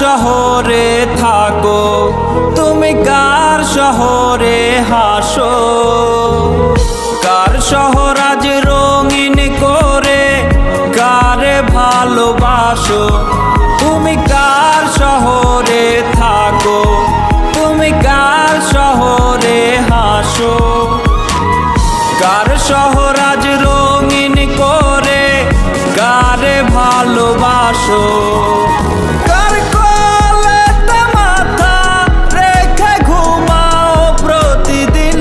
শহরে থাকো, তুমি কার শহরে হাসো? কার শহর আজ রঙিন করে কারে ভালোবাসো? তুমি কার শহরে থাকো, তুমি কার শহরে হাসো? কার শহর আজ রঙিন করে কারে ভালোবাসো? কার কোলেতে মাথা রেখে ঘুমাও প্রতিদিন?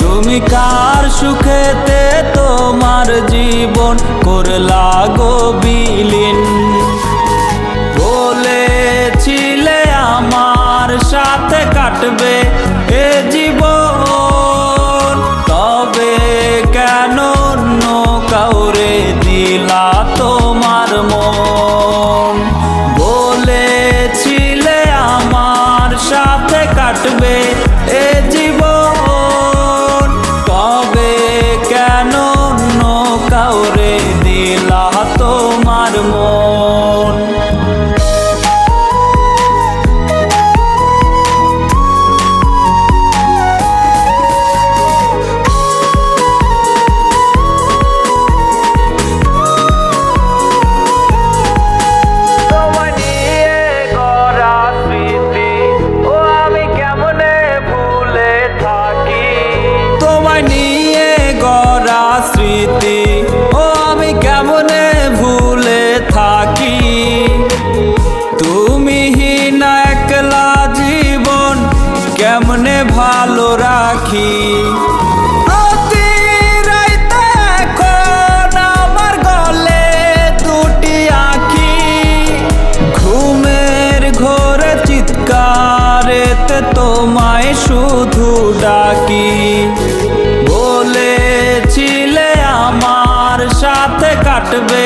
তুমি কার সুখেতে তোমার জীবন করলা গো বিলীন? বলেছিলে আমার সাথে কাটবে এ জীবন, তবে কেন অন্য কাউরে দিলা তোমার মন? বলেছিলে আমার সাথে কাটবে এ জীবন, তবে কেন অন্য কাউরে দিলা তোমার মন? স্মৃতি ও আমি কেমনে ভুলে থাকি? তুমি হীন একলা জীবন কেমনে ভালো রাখি? প্রতি রাইতে এখন আমার গলে দুটি আঁখি, ঘুমের ঘোরে চিৎকারেতে তোমায় শুধু ডাকি। বলেছিলে আমার সাথে কাটবে